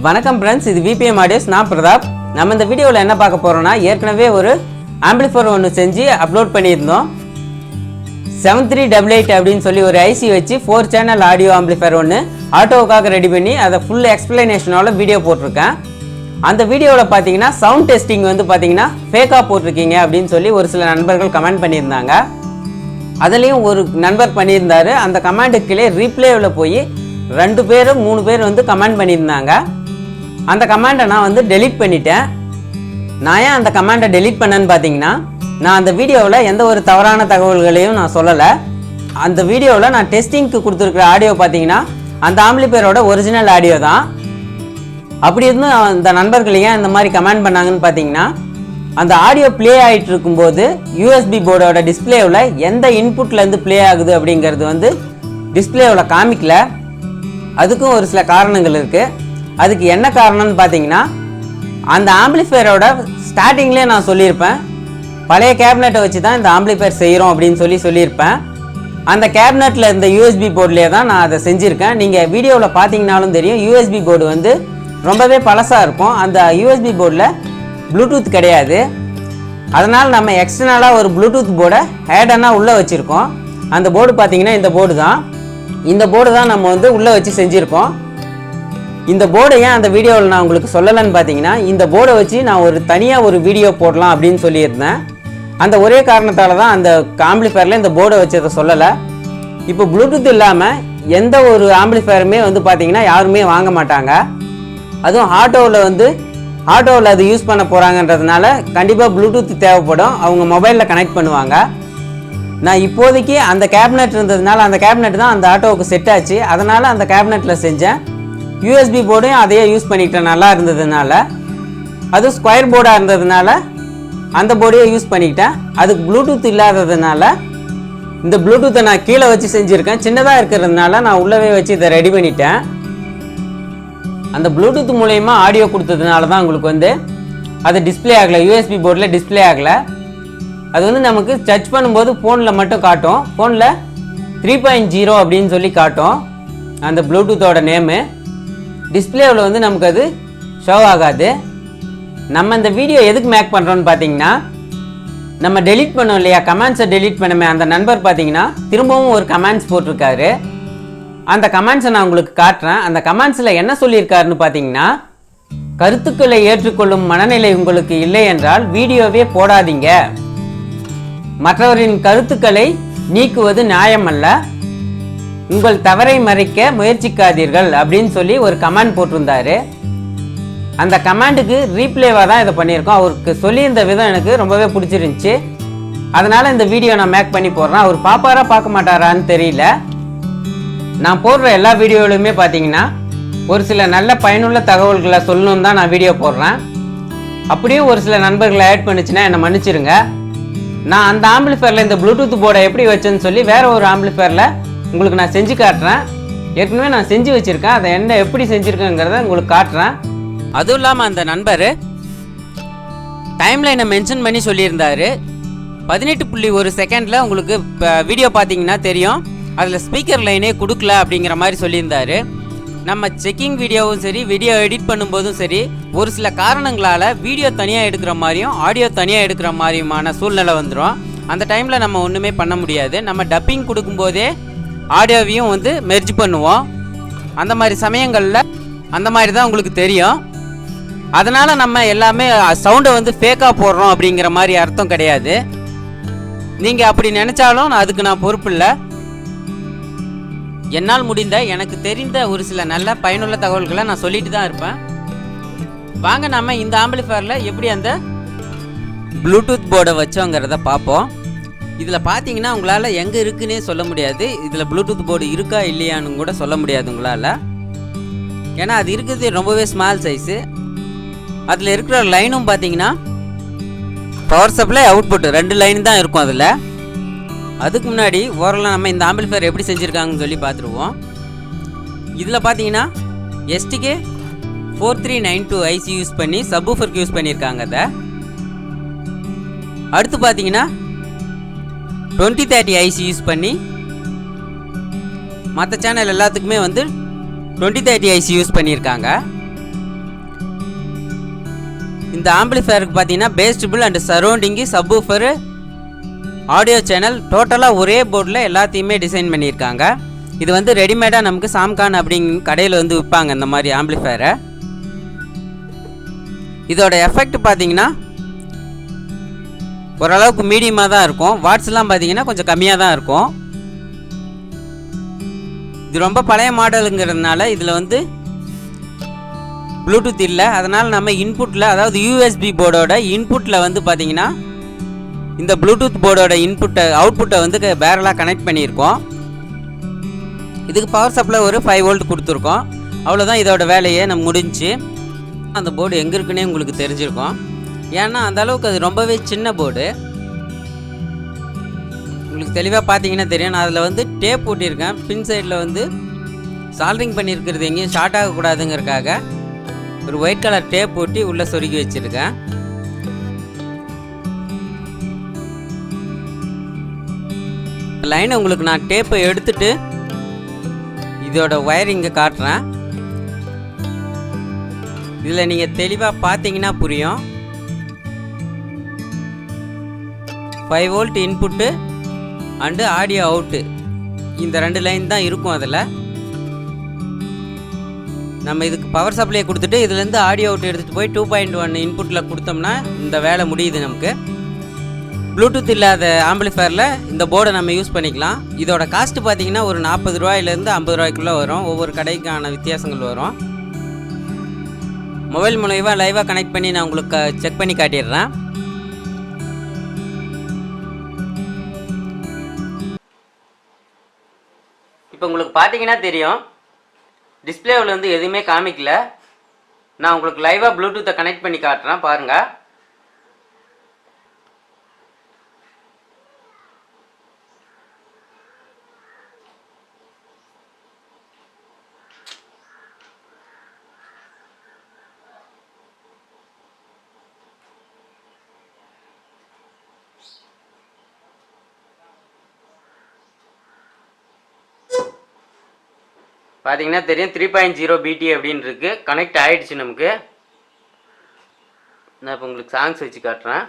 வணக்கம் ஃப்ரெண்ட்ஸ், இது VPM audios. நான் பிரதாப். நம்ம இந்த வீடியோவில் என்ன பார்க்க போகிறோம்னா, ஏற்கனவே ஒரு ஆம்பிளிஃபையர் ஒன்று செஞ்சு அப்லோட் பண்ணியிருந்தோம். 7388 அப்படின்னு சொல்லி ஒரு ஐசி வச்சு 4 சேனல் ஆடியோ ஆம்பிளிஃபையர் ஒன்று ஆட்டோவுக்காக ரெடி பண்ணி அதை ஃபுல் எக்ஸ்பிளனேஷனோட வீடியோ போட்டிருக்கேன். அந்த வீடியோவில் பார்த்தீங்கன்னா சவுண்ட் டெஸ்டிங் வந்து பார்த்தீங்கன்னா ஃபேக்காக போட்டிருக்கீங்க அப்படின்னு சொல்லி ஒரு சில நண்பர்கள் கமெண்ட் பண்ணியிருந்தாங்க. அதுலேயும் ஒரு நண்பர் பண்ணியிருந்தார். அந்த கமெண்ட்டுக்கு கீழே ரீப்ளேவில் போய் 2 பேர் 3 பேர் வந்து கமெண்ட் பண்ணியிருந்தாங்க. அந்த கமெண்டை நான் வந்து டெலீட் பண்ணிட்டேன். நான் ஏன் அந்த கமெண்டை டெலீட் பண்ணேன்னு பார்த்தீங்கன்னா, நான் அந்த வீடியோவில் எந்த ஒரு தவறான தகவல்களையும் நான் சொல்லலை. அந்த வீடியோவில் நான் டெஸ்டிங்க்கு கொடுத்துருக்குற ஆடியோ பார்த்தீங்கன்னா அந்த ஆம்பிளிஃபையரோட ஒரிஜினல் ஆடியோ தான். அப்படி இருந்தும் அந்த நண்பர்கள் ஏன் இந்த மாதிரி கமெண்ட் பண்ணாங்கன்னு பார்த்தீங்கன்னா, அந்த ஆடியோ ப்ளே ஆகிட்டு இருக்கும்போது USB போர்டோட டிஸ்பிளேவில் எந்த இன்புட்லேருந்து ப்ளே ஆகுது அப்படிங்கிறது வந்து டிஸ்பிளேவில் காமிக்கல. அதுக்கும் ஒரு சில காரணங்கள் இருக்குது. அதுக்கு என்ன காரணம்னு பார்த்தீங்கன்னா, அந்த ஆம்பிளிஃபையரோட ஸ்டார்டிங்லேயே நான் சொல்லியிருப்பேன், பழைய கேபினெட்டை வச்சு தான் இந்த ஆம்பிளிஃபையர் செய்கிறோம் அப்படின்னு சொல்லியிருப்பேன். அந்த கேபினெட்டில் இருந்த USB போர்ட்லேயே தான் நான் அதை செஞ்சுருக்கேன். நீங்கள் வீடியோவில் பார்த்தீங்கன்னாலும் தெரியும், USB போர்டு வந்து ரொம்பவே பழசாக இருக்கும். அந்த USB போர்டில் ப்ளூடூத் கிடையாது. அதனால் நம்ம எக்ஸ்டர்னலாக ஒரு ப்ளூடூத் போர்டை ஹேடனாக உள்ளே வச்சுருக்கோம். அந்த போர்டு பார்த்தீங்கன்னா இந்த போர்டு தான். இந்த போர்டு தான் நம்ம வந்து உள்ளே வச்சு செஞ்சுருக்கோம். இந்த போர்டை ஏன் அந்த வீடியோவில் நான் உங்களுக்கு சொல்லலைன்னு பார்த்தீங்கன்னா, இந்த போர்டை வச்சு நான் ஒரு தனியாக ஒரு வீடியோ போடலாம் அப்படின்னு சொல்லியிருந்தேன். அந்த ஒரே காரணத்தால் தான் அந்த ஆம்பிளிஃபையரில் இந்த போர்டை வச்சு அதை சொல்லலை. இப்போ ப்ளூடூத் இல்லாமல் எந்த ஒரு ஆம்பிளிஃபையருமே வந்து பார்த்தீங்கன்னா யாருமே வாங்க மாட்டாங்க. அதுவும் ஆட்டோவில் அது யூஸ் பண்ண போகிறாங்கன்றதுனால கண்டிப்பாக ப்ளூடூத் தேவைப்படும். அவங்க மொபைலில் கனெக்ட் பண்ணுவாங்க. நான் இப்போதைக்கு அந்த கேபினெட் இருந்ததுனால அந்த கேபினெட் தான் அந்த ஆட்டோவுக்கு செட் ஆச்சு. அதனால் அந்த கேபினெட்டில் செஞ்சேன். USB போர்டையும் அதையே யூஸ் பண்ணிக்கிட்டேன். நல்லா இருந்ததுனால, அதுவும் ஸ்கொயர் போர்டாக இருந்ததுனால அந்த போர்டையே யூஸ் பண்ணிக்கிட்டேன். அதுக்கு ப்ளூடூத் இல்லாததுனால இந்த ப்ளூடூத்தை நான் கீழே வச்சு செஞ்சுருக்கேன். சின்னதாக இருக்கிறதுனால நான் உள்ளவே வச்சு இதை ரெடி பண்ணிட்டேன். அந்த ப்ளூடூத் மூலயமா ஆடியோ கொடுத்ததுனால தான் உங்களுக்கு வந்து அது டிஸ்பிளே ஆகலை. USB போர்டில் டிஸ்பிளே ஆகலை. அது வந்து நமக்கு சர்ச் பண்ணும்போது ஃபோனில் மட்டும் காட்டும். ஃபோனில் 3.0 அப்படின்னு சொல்லி காட்டும் அந்த ப்ளூடூத்தோட நேமு. டிஸ்பிளேவில் வந்து நமக்கு அது ஷோ ஆகாது. நம்ம இந்த வீடியோ எதுக்கு மேக் பண்ணுறோன்னு பார்த்தீங்கன்னா, நம்ம டெலீட் பண்ணோம் இல்லையா, கமெண்ட்ஸை டெலீட் பண்ணமே அந்த நண்பர் பார்த்தீங்கன்னா திரும்பவும் ஒரு கமெண்ட்ஸ் போட்டிருக்காரு. அந்த கமெண்ட்ஸை நான் உங்களுக்கு காட்டுறேன். அந்த கமெண்ட்ஸில் என்ன சொல்லியிருக்காருன்னு பார்த்தீங்கன்னா, கருத்துக்களை ஏற்றுக்கொள்ளும் மனநிலை உங்களுக்கு இல்லை என்றால் வீடியோவே போடாதீங்க, மற்றவரின் கருத்துக்களை நீக்குவது நியாயமல்ல, உங்கள் தவறை மறைக்க முயற்சிக்காதீர்கள் அப்படின்னு சொல்லி ஒரு கமெண்ட் போட்டிருந்தாரு. அந்த கமெண்ட்டுக்கு ரீப்ளேவாக தான் இதை பண்ணியிருக்கோம். அவருக்கு சொல்லியிருந்த விதம் எனக்கு ரொம்பவே பிடிச்சிருந்துச்சி. அதனால் இந்த வீடியோ நான் மேக் பண்ணி போடுறேன். அவர் பார்ப்பாரா பார்க்க மாட்டாரான்னு தெரியல. நான் போடுற எல்லா வீடியோவிலுமே பார்த்தீங்கன்னா ஒரு சில நல்ல பயனுள்ள தகவல்களை சொல்லணும்னு தான் நான் வீடியோ போடுறேன். அப்படியும் ஒரு சில நண்பர்களை ஆட் பண்ணிச்சுன்னா என்னை மன்னிச்சிருங்க. நான் அந்த ஆம்பிளிஃபையரில் இந்த ப்ளூடூத் போர்டை எப்படி வச்சேன்னு சொல்லி வேறு ஒரு ஆம்பிளிஃபையரில் உங்களுக்கு நான் செஞ்சு காட்டுறேன். ஏற்கனவே நான் செஞ்சு வச்சுருக்கேன். அதை என்ன எப்படி செஞ்சுருக்கேங்கிறத உங்களுக்கு காட்டுறேன். அதுவும் இல்லாமல் அந்த நண்பர் டைம்லைனை மென்ஷன் பண்ணி சொல்லியிருந்தார். 18.1 செகண்டில் உங்களுக்கு இப்போ வீடியோ பார்த்தீங்கன்னா தெரியும், அதில் ஸ்பீக்கர் லைனே கொடுக்கல அப்படிங்கிற மாதிரி சொல்லியிருந்தார். நம்ம செக்கிங் வீடியோவும் சரி, வீடியோ எடிட் பண்ணும்போதும் சரி, ஒரு சில காரணங்களால் வீடியோ தனியாக எடுக்கிற மாதிரியும் ஆடியோ தனியாக எடுக்கிற மாதிரியுமான சூழ்நிலை வந்துடும். அந்த டைமில் நம்ம ஒன்றுமே பண்ண முடியாது. நம்ம டப்பிங் கொடுக்கும்போதே ஆடியோவையும் வந்து மெர்ஜ் பண்ணுவோம். அந்த மாதிரி சமயங்களில் அந்த மாதிரி தான் உங்களுக்கு தெரியும். அதனால் நம்ம எல்லாமே சவுண்டை வந்து ஃபேக்காக போடுறோம் அப்படிங்கிற மாதிரி அர்த்தம் கிடையாது. நீங்கள் அப்படி நினச்சாலும் அதுக்கு நான் பொறுப்பு இல்லை. என்னால் முடிந்த எனக்கு தெரிந்த ஒரு சில நல்ல பயனுள்ள தகவல்களை நான் சொல்லிட்டு தான் இருப்பேன். வாங்க நம்ம இந்த ஆம்பிளிஃபையரில் எப்படி அந்த ப்ளூடூத் போர்டை வச்சோங்கிறத பார்ப்போம். இதில் பார்த்தீங்கன்னா உங்களால் எங்கே இருக்குன்னே சொல்ல முடியாது. இதில் ப்ளூடூத் போர்டு இருக்கா இல்லையான்னு கூட சொல்ல முடியாது உங்களால். ஏன்னா அது இருக்கிறது ரொம்பவே ஸ்மால் சைஸு. அதில் இருக்கிற லைனும் பார்த்தீங்கன்னா பவர் சப்ளை அவுட்புட் 2 லைன் தான் இருக்கும் அதில். அதுக்கு முன்னாடி ஓரளவு நம்ம இந்த ஆம்பிளிஃபையர் எப்படி செஞ்சுருக்காங்கன்னு சொல்லி பார்த்துருவோம். இதில் பார்த்தீங்கன்னா STK4392 ஐசி யூஸ் பண்ணி சப்வூஃபருக்கு யூஸ் பண்ணியிருக்காங்க. அதை அடுத்து பார்த்தீங்கன்னா 2030 ஐசி யூஸ் பண்ணி மற்ற சேனல் எல்லாத்துக்குமே வந்து 2030 ஐசி யூஸ் பண்ணியிருக்காங்க. இந்த ஆம்பிளிஃபயருக்கு பார்த்தீங்கன்னா பேஸ்டபிள் அண்ட் சரௌண்டிங்கு சப்வூஃபரு ஆடியோ சேனல் டோட்டலாக ஒரே போர்டில் எல்லாத்தையுமே டிசைன் பண்ணியிருக்காங்க. இது வந்து ரெடிமேடாக நமக்கு சாம்கான் அப்படிங்கிற கடையில் வந்து விற்பாங்க இந்த மாதிரி ஆம்பிளிஃபயரை. இதோட எஃபெக்ட் பார்த்தீங்கன்னா ஓரளவுக்கு மீடியமாக தான் இருக்கும். வாட்ஸ்லாம் பார்த்தீங்கன்னா கொஞ்சம் கம்மியாக தான் இருக்கும். இது ரொம்ப பழைய மாடலுங்கிறதுனால இதில் வந்து ப்ளூடூத் இல்லை. அதனால் நம்ம இன்புட்டில், அதாவது யூஎஸ்பி போர்டோட இன்புட்டில் வந்து பார்த்தீங்கன்னா இந்த ப்ளூடூத் போர்டோட அவுட்புட்டை வந்து பேரலாக கனெக்ட் பண்ணியிருக்கோம். இதுக்கு பவர் சப்ளை ஒரு 5 வோல்ட் கொடுத்துருக்கோம். அவ்வளோதான் இதோட வேலையே நம்ம முடிஞ்சு. அந்த போர்டு எங்கே இருக்குன்னே உங்களுக்கு தெரிஞ்சிருக்கும். ஏன்னா அந்த அளவுக்கு அது ரொம்பவே சின்ன போர்டு. உங்களுக்கு தெளிவாக பார்த்தீங்கன்னா தெரியும். நான் அதில் வந்து டேப் போட்டியிருக்கேன். பின் சைடில் வந்து சால்ட்ரிங் பண்ணியிருக்கிறது எங்கேயும் ஷார்ட் ஆகக்கூடாதுங்கிறதுக்காக ஒரு ஒயிட் கலர் டேப் போட்டி உள்ளே சொருகி வச்சுருக்கேன். லைனை உங்களுக்கு நான் டேப்பை எடுத்துட்டு இதோட ஒயரிங்கை காட்டுறேன். இதில் நீங்கள் தெளிவாக பார்த்தீங்கன்னா புரியும். 5 volt input and audio out, இந்த 2 லைன் தான் இருக்கும். அதில் நம்ம இதுக்கு பவர் சப்ளையை கொடுத்துட்டு இதுலேருந்து ஆடியோ அவுட் எடுத்துகிட்டு போய் 2.1 இன்புட்டில் கொடுத்தோம்னா இந்த வேலை முடியுது நமக்கு. ப்ளூடூத் இல்லாத ஆம்பிளிஃபயரில் இந்த போர்டை நம்ம யூஸ் பண்ணிக்கலாம். இதோட காஸ்ட் பார்த்தீங்கன்னா ஒரு 40 ரூபாயிலேருந்து 50 ரூபாய்க்குள்ளே வரும். ஒவ்வொரு கடைக்கான வித்தியாசங்கள் வரும். மொபைல் மூலமாக லைவாக கனெக்ட் பண்ணி நான் உங்களுக்கு செக் பண்ணி காட்டிடுறேன். இப்போ உங்களுக்கு பார்த்தீங்கன்னா தெரியும், டிஸ்பிளேவில் வந்து எதுவுமே காமிக்கல. நான் உங்களுக்கு லைவாக ப்ளூடூத்தை கனெக்ட் பண்ணி காட்டுறேன் பாருங்கள். பார்த்தீங்கன்னா தெரியும் 3.0 BT அப்படின்னு இருக்குது. கனெக்ட் ஆகிடுச்சு நமக்கு. நான் இப்போ உங்களுக்கு சாங்ஸ் வச்சு காட்டுறேன்.